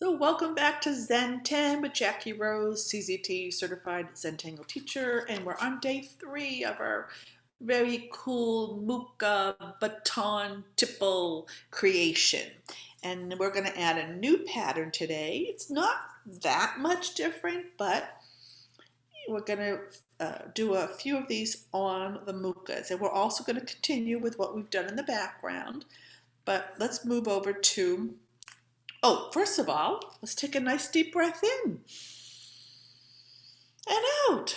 So welcome back to Zen 10 with Jacki Rose, CZT Certified ZoomTangle Teacher, and we're on day 3 of our very cool Mooka Baton Tipple creation. And we're going to add a new pattern today. It's not that much different, but we're going to do a few of these on the Mookas. And we're also going to continue with what we've done in the background. But let's move over to first of all, let's take a nice deep breath in and out.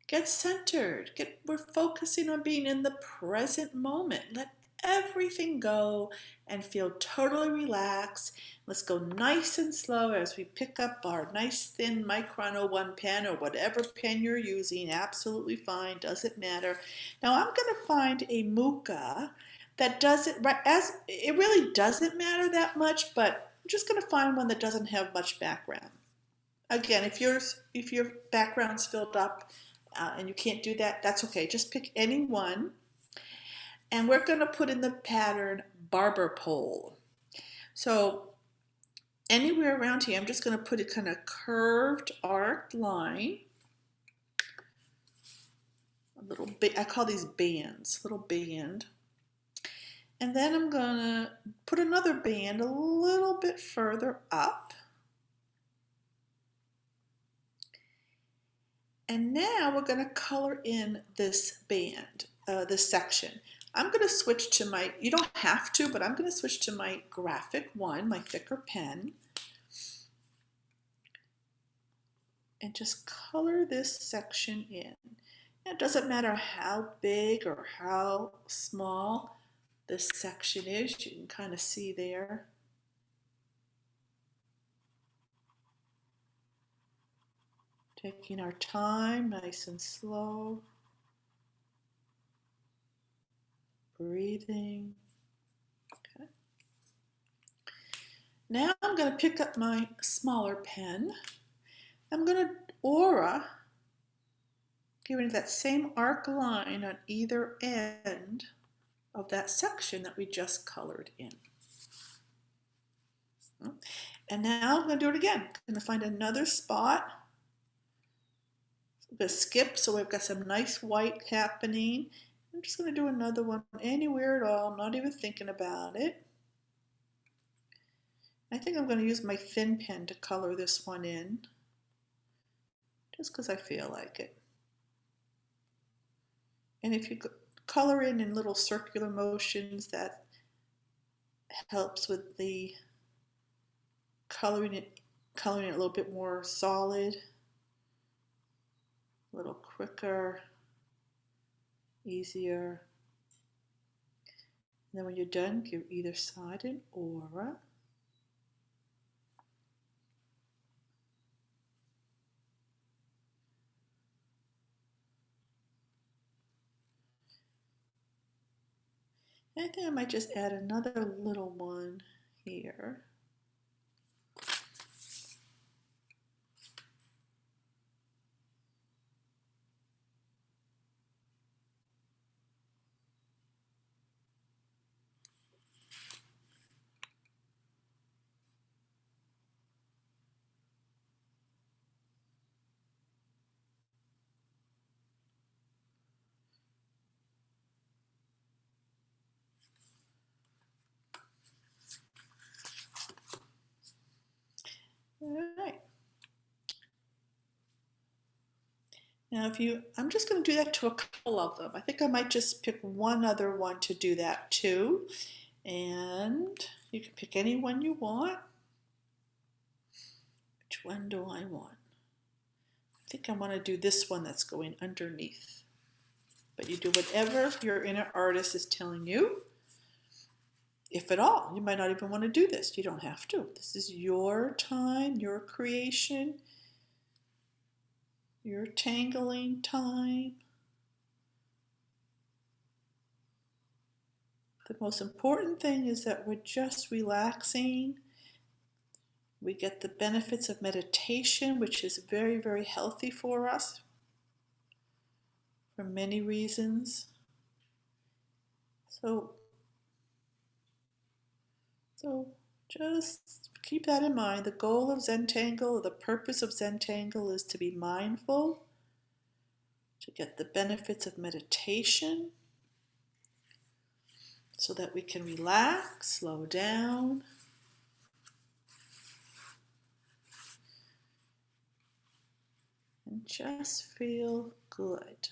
Get centered. We're focusing on being in the present moment. Let everything go and feel totally relaxed. Let's go nice and slow as we pick up our nice thin Micron 01 pen or whatever pen you're using. Absolutely fine, doesn't matter. Now I'm going to find a Mooka that doesn't, it really doesn't matter that much, but I'm just going to find one that doesn't have much background. Again, if your background's filled up and you can't do that, that's okay. Just pick any one. And we're going to put in the pattern Barpole. So anywhere around here, I'm just going to put a kind of curved arced line. A little bit, I call these bands, little band. And then I'm going to put another band a little bit further up. And now we're going to color in this band, this section. I'm going to switch to my, you don't have to, but I'm going to switch to my graphic one, my thicker pen. And just color this section in. It doesn't matter how big or how small this section is, you can kind of see there. Taking our time, nice and slow. Breathing. Okay. Now I'm going to pick up my smaller pen. I'm going to aura, giving that same arc line on either end of that section that we just colored in. And now I'm going to do it again. I'm going to find another spot. I'm going to skip so we've got some nice white happening. I'm just going to do another one anywhere at all. I'm not even thinking about it. I think I'm going to use my thin pen to color this one in, just because I feel like it. And if you color in little circular motions, that helps with the coloring it a little bit more solid, a little quicker, easier. And then when you're done, give either side an aura. I think I might just add another little one here. All right. Now I'm just going to do that to a couple of them. I think I might just pick one other one to do that too. And you can pick any one you want. Which one do I want? I think I want to do this one that's going underneath. But you do whatever your inner artist is telling you. If at all, you might not even want to do this. You don't have to. This is your time, your creation, your tangling time. The most important thing is that we're just relaxing. We get the benefits of meditation, which is very, very healthy for us for many reasons. So Just keep that in mind. The goal of ZoomTangle, the purpose of ZoomTangle is to be mindful, to get the benefits of meditation so that we can relax, slow down, and just feel good.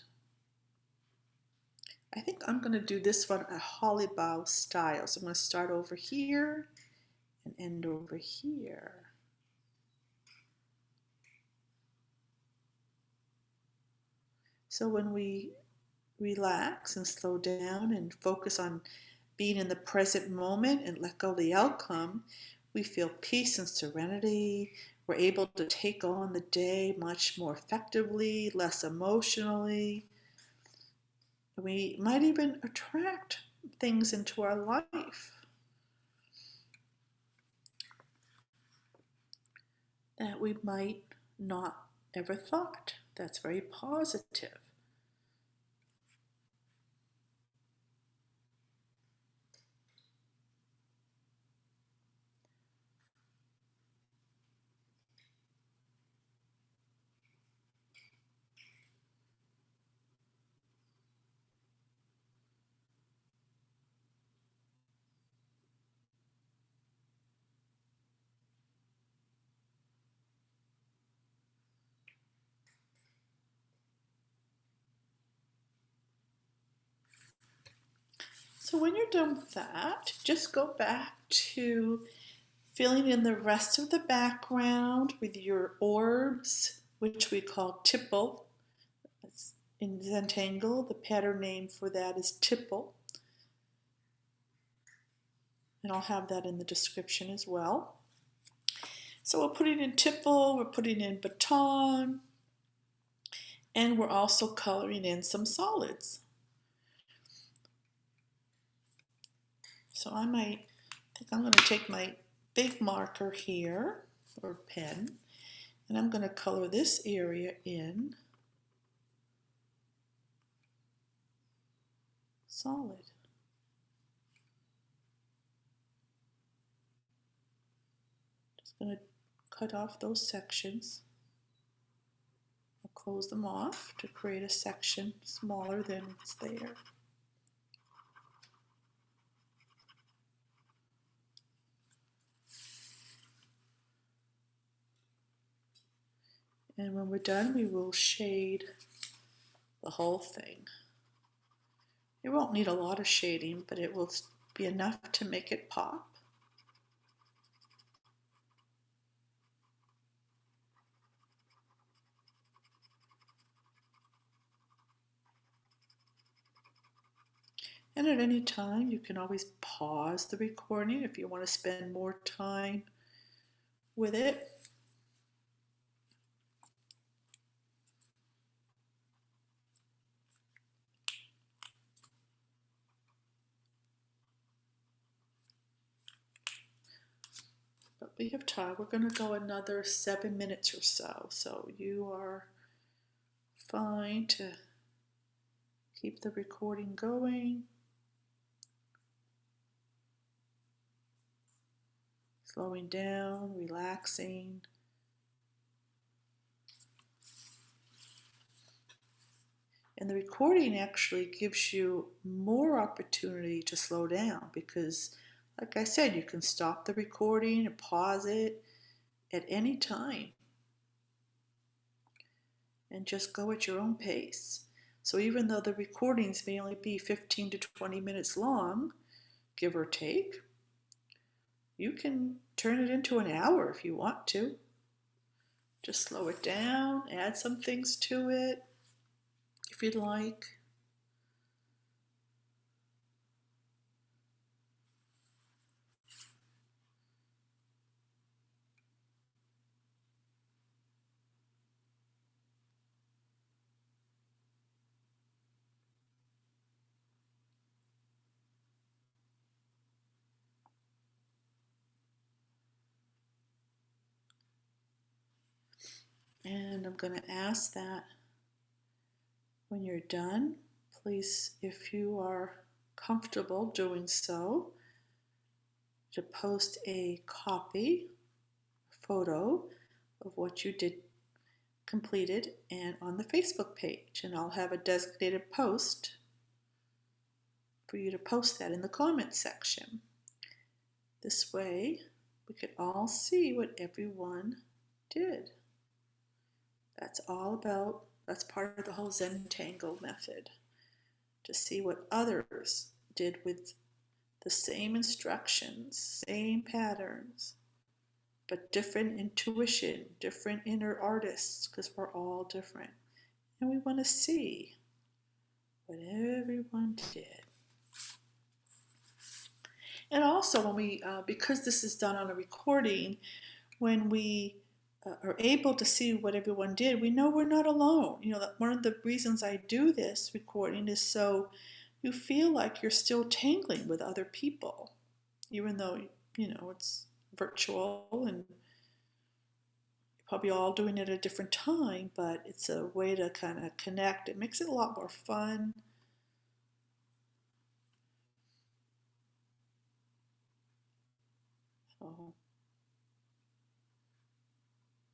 I think I'm going to do this one a holly bow style. So I'm going to start over here and end over here. So when we relax and slow down and focus on being in the present moment and let go of the outcome, we feel peace and serenity. We're able to take on the day much more effectively, less emotionally. We might even attract things into our life that we might not ever thought. That's very positive. So when you're done with that, just go back to filling in the rest of the background with your orbs, which we call Tipple. In ZoomTangle, the pattern name for that is Tipple. And I'll have that in the description as well. So we're putting in Tipple, we're putting in Baton, and we're also coloring in some solids. So I think I'm going to take my big marker here, or pen, and I'm going to color this area in solid. Just going to cut off those sections. I'll close them off to create a section smaller than it's there. And when we're done, we will shade the whole thing. It won't need a lot of shading, but it will be enough to make it pop. And at any time, you can always pause the recording if you want to spend more time with it. But we have time. We're going to go another 7 minutes or so. So you are fine to keep the recording going. Slowing down, relaxing. And the recording actually gives you more opportunity to slow down because, like I said, you can stop the recording and pause it at any time and just go at your own pace. So even though the recordings may only be 15 to 20 minutes long, give or take, you can turn it into an hour if you want to. Just slow it down, add some things to it if you'd like. And I'm going to ask that when you're done, please, if you are comfortable doing so, to post a copy, photo of what you did completed and on the Facebook page, and I'll have a designated post for you to post that in the comments section. This way we could all see what everyone did. That's part of the whole ZoomTangle method, to see what others did with the same instructions, same patterns, but different intuition, different inner artists, because we're all different. And we want to see what everyone did. And also when we, because this is done on a recording, when we are able to see what everyone did, we know we're not alone. You know, that one of the reasons I do this recording is so you feel like you're still tangling with other people, even though, you know, it's virtual and you're probably all doing it at a different time, but it's a way to kind of connect. It makes it a lot more fun. So,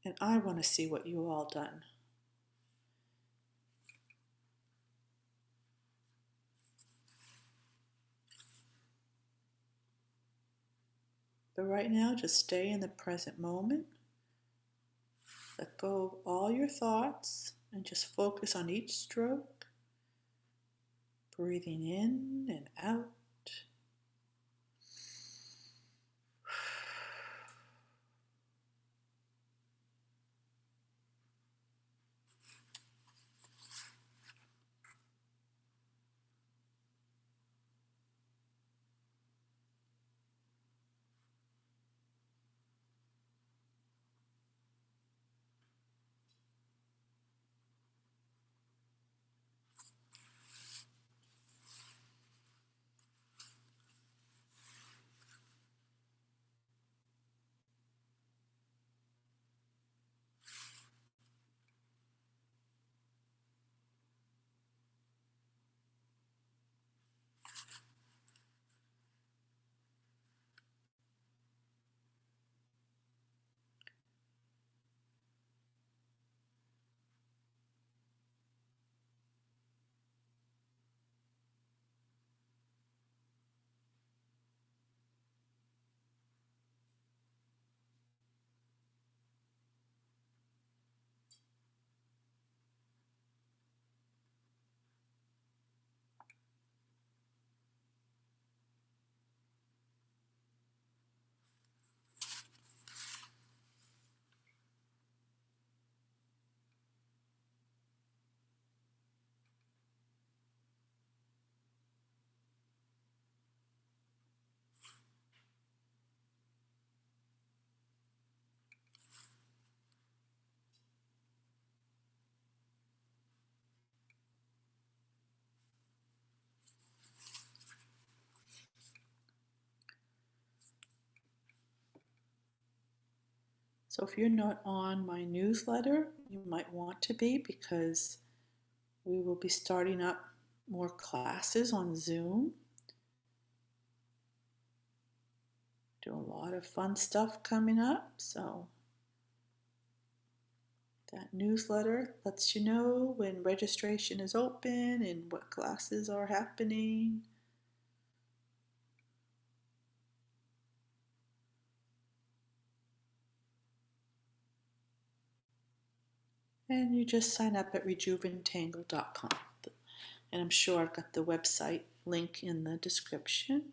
and I want to see what you all done. But right now, just stay in the present moment. Let go of all your thoughts and just focus on each stroke, breathing in and out. So if you're not on my newsletter, you might want to be, because we will be starting up more classes on Zoom. Do a lot of fun stuff coming up, so that newsletter lets you know when registration is open and what classes are happening. And you just sign up at rejuventangle.com. And I'm sure I've got the website link in the description.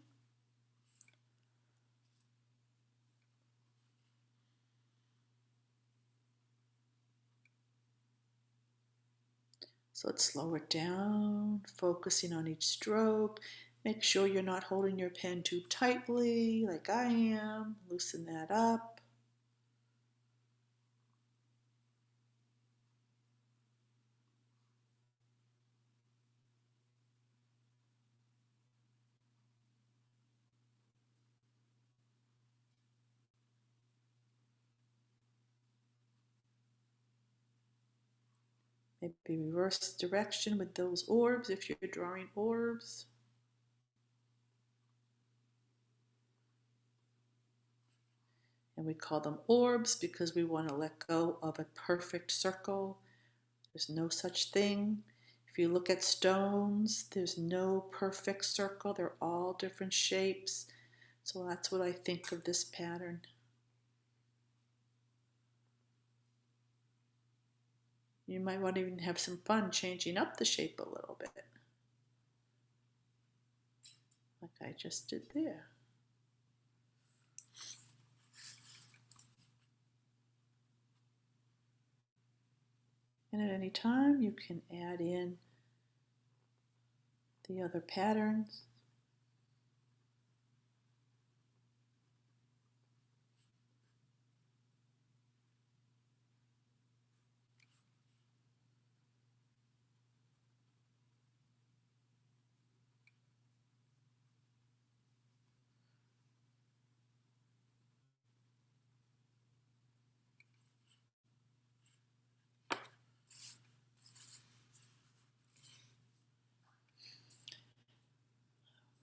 So let's slow it down, focusing on each stroke. Make sure you're not holding your pen too tightly like I am. Loosen that up. Maybe reverse direction with those orbs if you're drawing orbs. And we call them orbs because we want to let go of a perfect circle. There's no such thing. If you look at stones, there's no perfect circle. They're all different shapes. So that's what I think of this pattern. You might want to even have some fun changing up the shape a little bit, like I just did there. And at any time, you can add in the other patterns.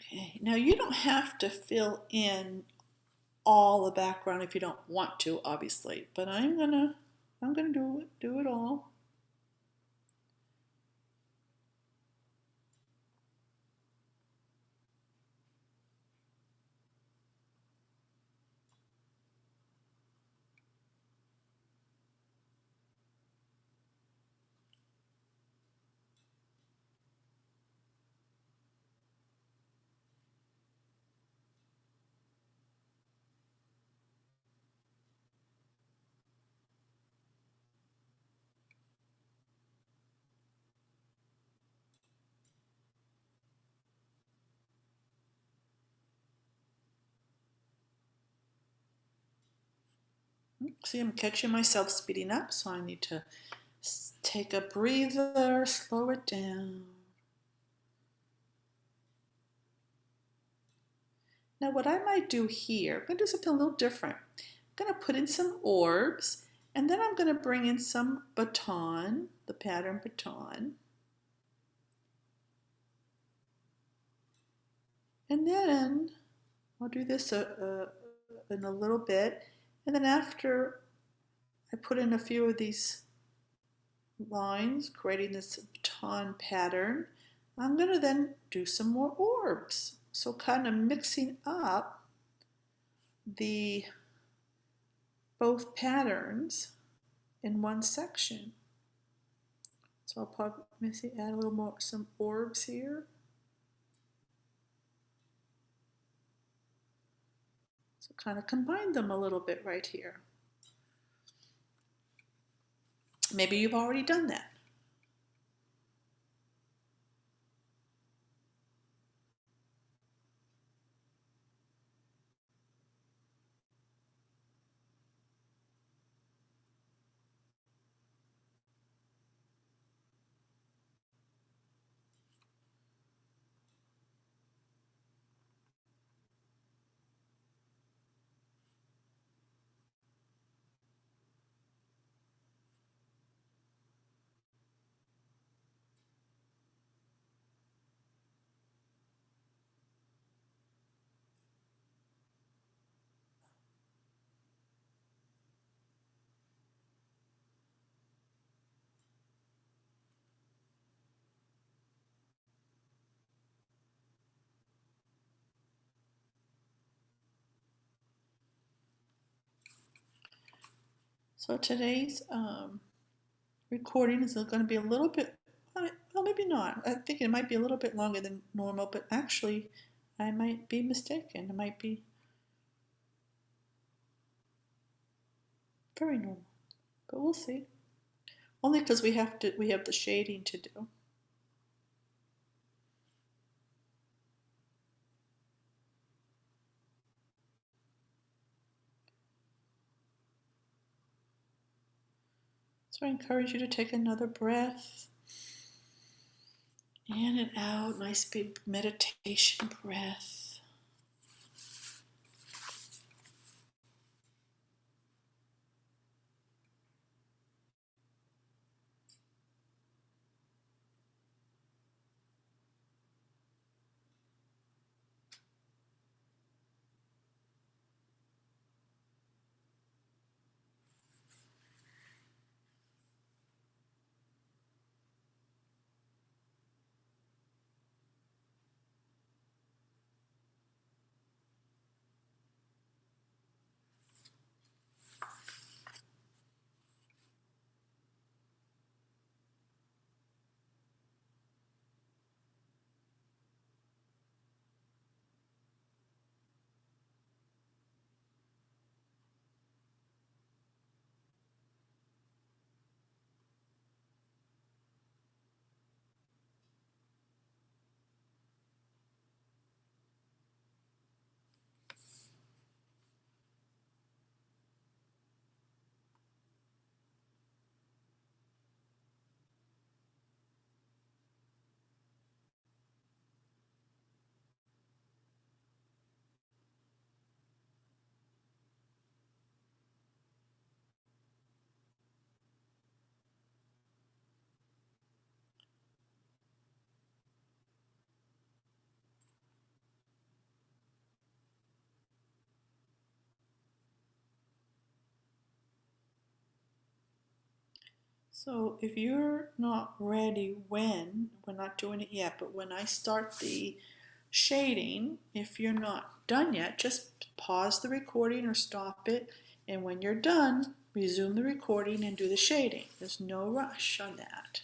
Okay, now you don't have to fill in all the background if you don't want to, obviously, but I'm gonna do it all. See, I'm catching myself speeding up, so I need to take a breather, slow it down. Now what I might do here, I'm going to do something a little different. I'm going to put in some orbs, and then I'm going to bring in some baton, the pattern baton. And then I'll do this in a little bit. And then after I put in a few of these lines, creating this baton pattern, I'm going to then do some more orbs. So kind of mixing up the both patterns in one section. So I'll probably add a little more, some orbs here. So kind of combine them a little bit right here. Maybe you've already done that. So today's recording is going to be a little bit, well, maybe not. I think it might be a little bit longer than normal, but actually I might be mistaken. It might be very normal, but we'll see. Only because we have the shading to do. So I encourage you to take another breath. In and out, nice big meditation breath. So if you're not ready we're not doing it yet, but when I start the shading, if you're not done yet, just pause the recording or stop it. And when you're done, resume the recording and do the shading. There's no rush on that.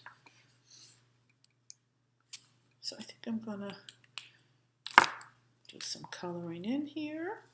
So I think I'm gonna do some coloring in here.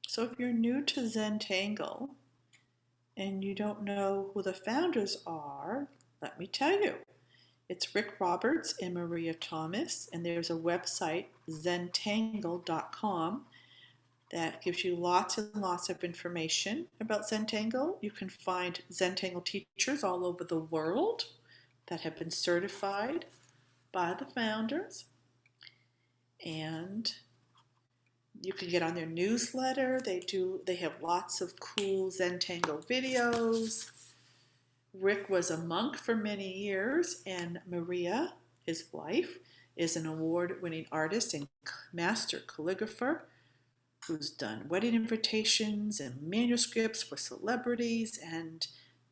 So if you're new to ZoomTangle and you don't know who the founders are, let me tell you. It's Rick Roberts and Maria Thomas, and there's a website, ZenTangle.com, that gives you lots and lots of information about ZenTangle. You can find ZenTangle teachers all over the world that have been certified by the founders, and you can get on their newsletter. They have lots of cool ZenTangle videos. Rick was a monk for many years, and Maria, his wife, is an award-winning artist and master calligrapher who's done wedding invitations and manuscripts for celebrities, and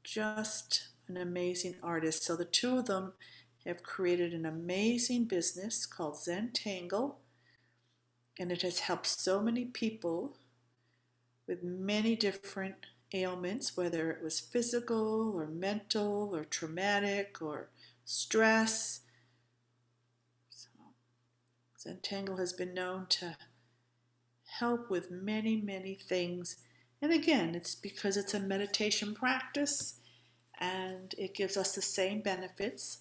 just an amazing artist. So the two of them have created an amazing business called ZenTangle, and it has helped so many people with many different ailments, whether it was physical or mental or traumatic or stress. So ZenTangle has been known to help with many, many things. And again, it's because it's a meditation practice and it gives us the same benefits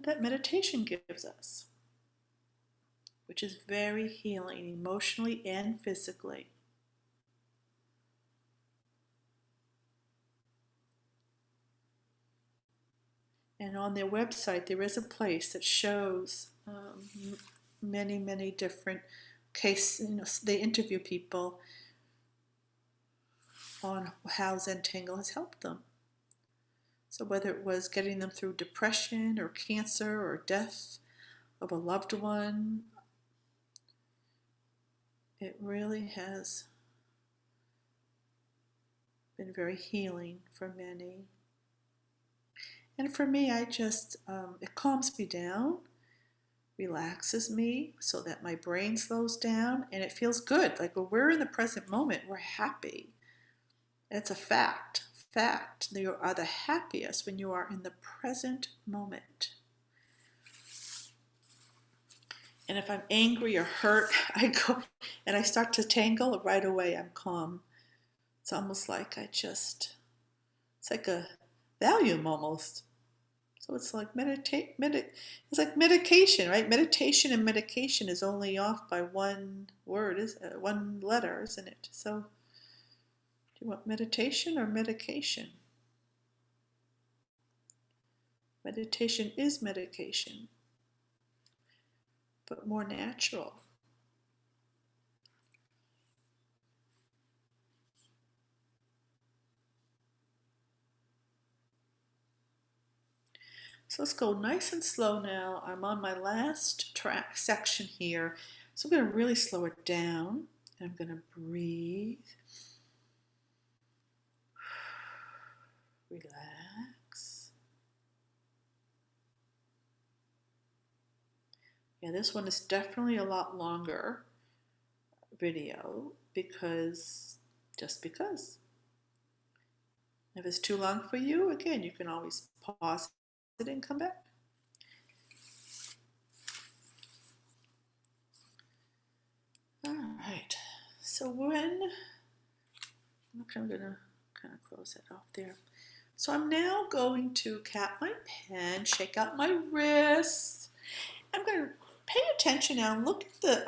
that meditation gives us, which is very healing emotionally and physically. And on their website, there is a place that shows many, many different cases. They interview people on how ZenTangle has helped them. So whether it was getting them through depression or cancer or death of a loved one, it really has been very healing for many. And for me, it calms me down, relaxes me so that my brain slows down, and it feels good. Like when we're in the present moment, we're happy. It's a fact. You are the happiest when you are in the present moment. And if I'm angry or hurt, I go and I start to tangle. Right away, I'm calm. It's almost like it's like a Valium almost. So it's like it's like medication, right? Meditation and medication is only off by one word, one letter, isn't it? So do you want meditation or medication? Meditation is medication, but more natural. So let's go nice and slow now. I'm on my last track section here. So I'm going to really slow it down. I'm going to breathe. Relax. Yeah, this one is definitely a lot longer video just because. If it's too long for you, again, you can always pause it and come back. All right, so I'm going to kind of close that off there. So I'm now going to cap my pen, shake out my wrists. I'm going to pay attention now and look at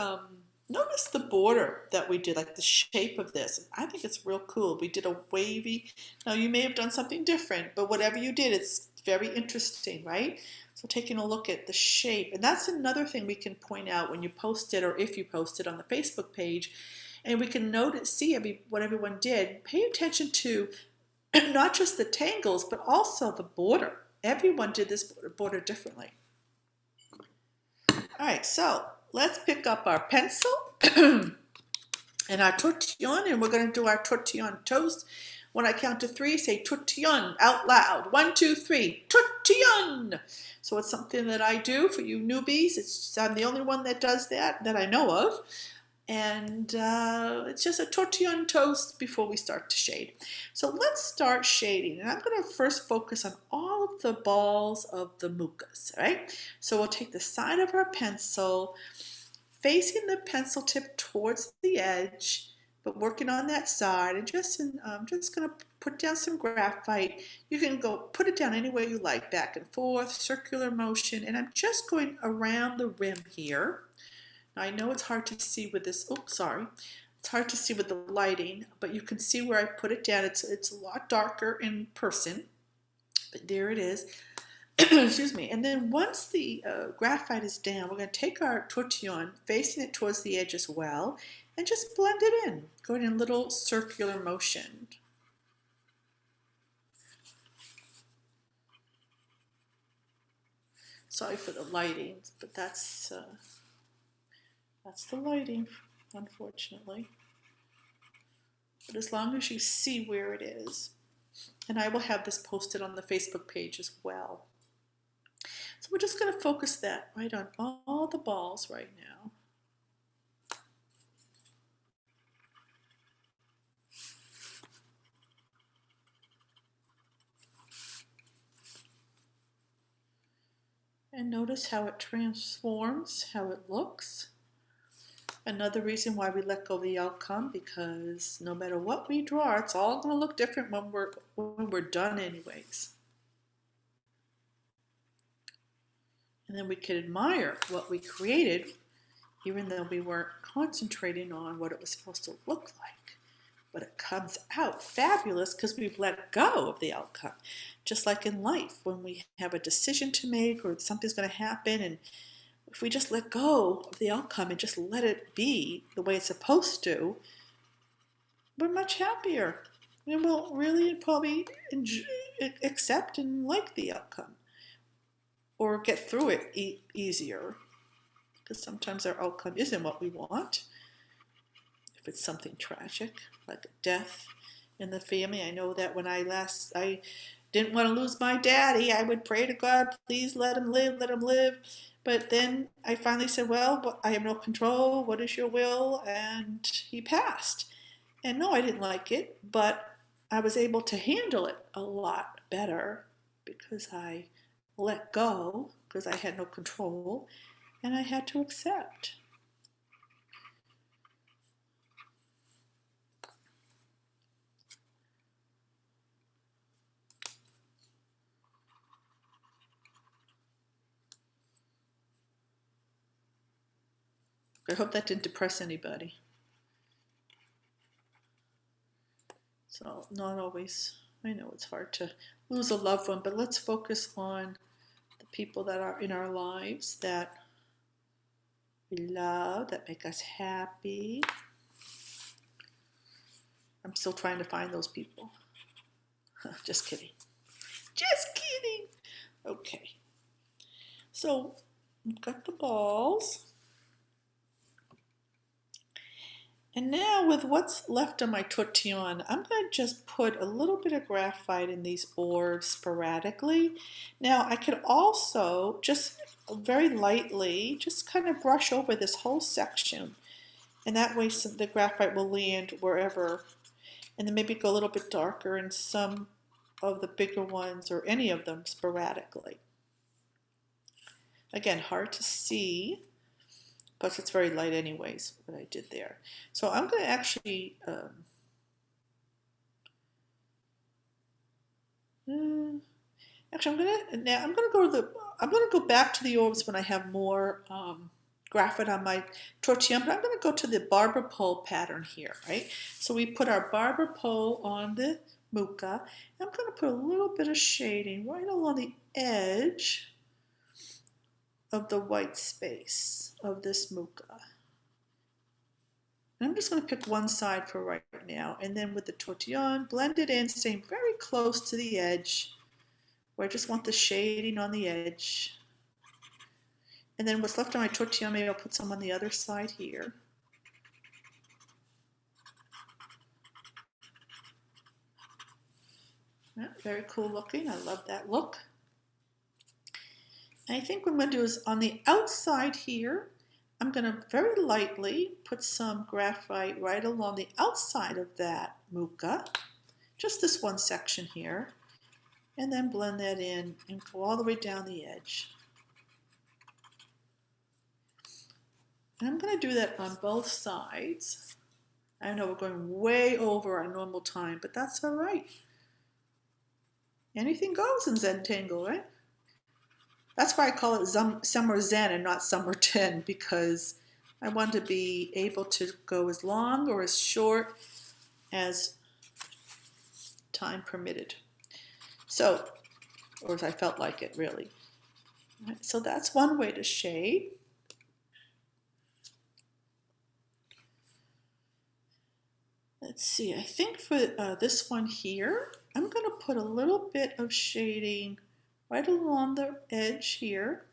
notice the border that we did, like the shape of this. I think it's real cool. We did a wavy, now you may have done something different, but whatever you did, it's very interesting, right? So taking a look at the shape, and that's another thing we can point out when you post it or if you post it on the Facebook page, and we can see what everyone did. Pay attention to not just the tangles, but also the border. Everyone did this border differently. All right, so let's pick up our pencil and our tortillon, and we're going to do our tortillon toast. When I count to 3, say tortillon out loud. 1, 2, 3, tortillon. So it's something that I do for you newbies. I'm the only one that does that I know of. And it's just a tortillon toast before we start to shade. So let's start shading. And I'm going to first focus on all of the balls of the mookas, right? So we'll take the side of our pencil, facing the pencil tip towards the edge, but working on that side. And I'm just going to put down some graphite. You can go put it down any way you like, back and forth, circular motion. And I'm just going around the rim here. I know it's hard to see with this, it's hard to see with the lighting, but you can see where I put it down. It's a lot darker in person, but there it is. Excuse me. And then once the graphite is down, we're going to take our tortillon, facing it towards the edge as well, and just blend it in, going in a little circular motion. Sorry for the lighting, but that's the lighting, unfortunately. But as long as you see where it is, and I will have this posted on the Facebook page as well. So we're just going to focus that right on all the balls right now. And notice how it transforms, how it looks. Another reason why we let go of the outcome, because no matter what we draw, it's all going to look different when we're done anyways. And then we can admire what we created, even though we weren't concentrating on what it was supposed to look like. But it comes out fabulous because we've let go of the outcome. Just like in life, when we have a decision to make or something's going to happen, and if we just let go of the outcome and just let it be the way it's supposed to, we're much happier. And we'll really probably accept and like the outcome, or get through it easier, because sometimes our outcome isn't what we want. If it's something tragic, like a death in the family. I know that when I didn't want to lose my daddy, I would pray to God, please let him live, let him live. But then I finally said, well, I have no control. What is your will? And he passed. And no, I didn't like it, but I was able to handle it a lot better because I let go, because I had no control, and I had to accept. I hope that didn't depress anybody. So not always, I know it's hard to lose a loved one, but let's focus on the people that are in our lives that we love, that make us happy. I'm still trying to find those people. Just kidding. Just kidding. Okay. So we've got the balls. And now with what's left of my tortillon, I'm going to just put a little bit of graphite in these orbs sporadically. Now I could also just very lightly just kind of brush over this whole section. And that way the graphite will land wherever. And then maybe go a little bit darker in some of the bigger ones, or any of them sporadically. Again, hard to see. Plus it's very light anyways, what I did there. So I'm going to actually Uh, Actually, I'm gonna go back to the orbs when I have more graphite on my tortilla, but I'm gonna go to the barber pole pattern here, right? So we put our barber pole on the Mooka. I'm gonna put a little bit of shading right along the edge of the white space of this Mooka. And I'm just going to pick one side for right now, and then with the tortillon, blend it in, staying very close to the edge, where I just want the shading on the edge. And then what's left of my tortilla, maybe I'll put some on the other side here. Yeah, very cool looking. I love that look. And I think what I'm going to do is on the outside here, I'm going to very lightly put some graphite right along the outside of that Mooka, just this one section here, and then blend that in and go all the way down the edge. And I'm going to do that on both sides. I know we're going way over our normal time, but that's all right. Anything goes in ZoomTangle, right? That's why I call it SummerZen and not SummerZen, because I want to be able to go as long or as short as time permitted. So, or as I felt like it, really. Right, so that's one way to shade. Let's see, I think for this one here, I'm going to put a little bit of shading right along the edge here.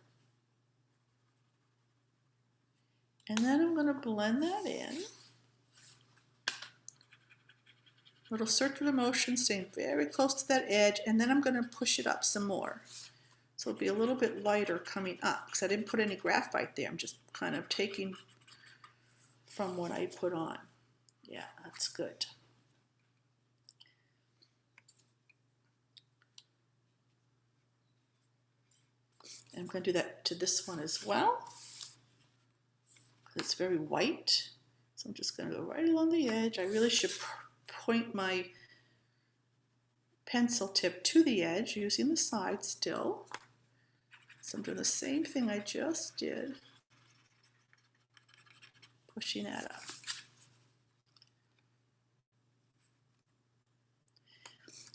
And then I'm going to blend that in. Little circular motion, staying very close to that edge, and then I'm going to push it up some more. So it'll be a little bit lighter coming up, because I didn't put any graphite there. I'm just kind of taking from what I put on. Yeah, that's good. And I'm going to do that to this one as well. It's very white. So I'm just going to go right along the edge. I really should point my pencil tip to the edge using the side still. So I'm doing the same thing I just did, pushing that up.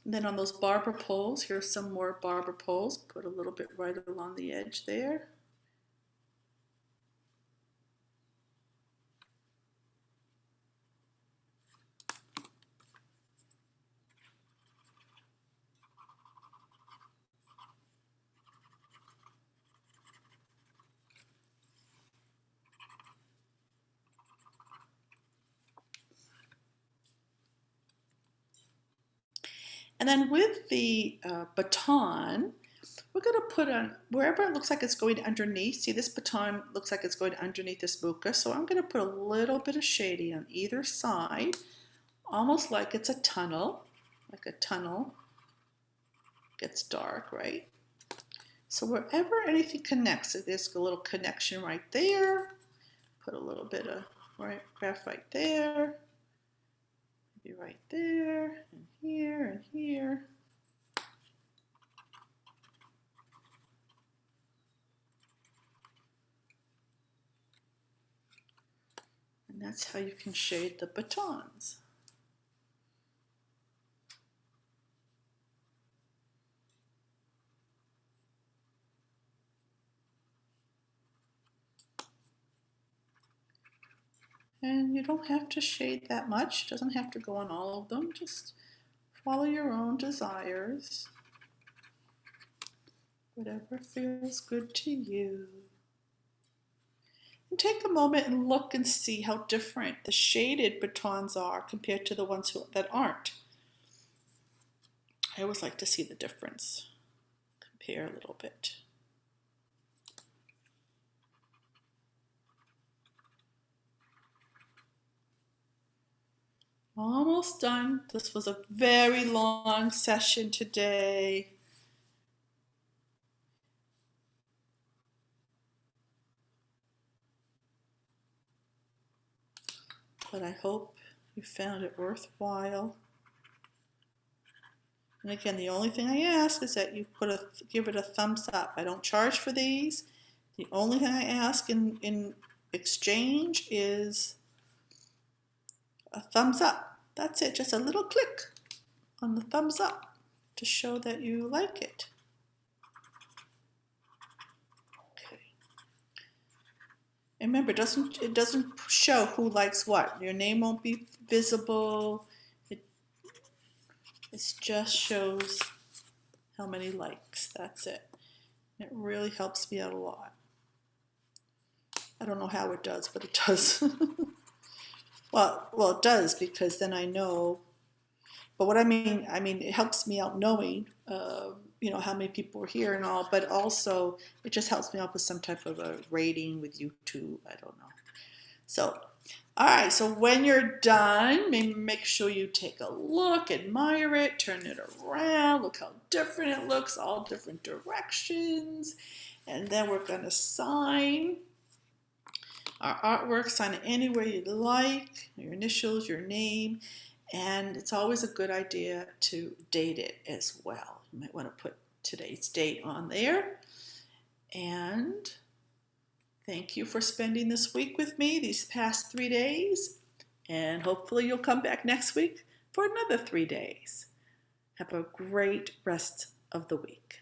And then on those barber poles, here's some more barber poles. Put a little bit right along the edge there. And then with the baton, we're going to put on, wherever it looks like it's going underneath, see this baton looks like it's going underneath this Mooka, so I'm going to put a little bit of shading on either side, almost like it's a tunnel, like a tunnel gets dark, right? So wherever anything connects, there's a little connection right there, put a little bit of graphite there, maybe right there, and here, and here. And that's how you can shade the batons. And you don't have to shade that much. It doesn't have to go on all of them. Just follow your own desires. Whatever feels good to you. And take a moment and look and see how different the shaded batons are compared to the ones that aren't. I always like to see the difference. Compare a little bit. Almost done. This was a very long session today. But I hope you found it worthwhile. And again, the only thing I ask is that you give it a thumbs up. I don't charge for these. The only thing I ask in exchange is a thumbs up. That's it, just a little click on the thumbs up to show that you like it. Okay. And remember, it doesn't show who likes what. Your name won't be visible. It just shows how many likes. That's it. It really helps me out a lot. I don't know how it does, but it does. well, it does, because then I know. But what I mean, it helps me out knowing, how many people are here and all. But also, it just helps me out with some type of a rating with YouTube. I don't know. So, all right. So when you're done, make sure you take a look, admire it, turn it around. Look how different it looks, all different directions. And then we're going to sign our artwork. Sign it anywhere you'd like, your initials, your name, and it's always a good idea to date it as well. You might want to put today's date on there. And thank you for spending this week with me, these past 3 days, and hopefully you'll come back next week for another 3 days. Have a great rest of the week.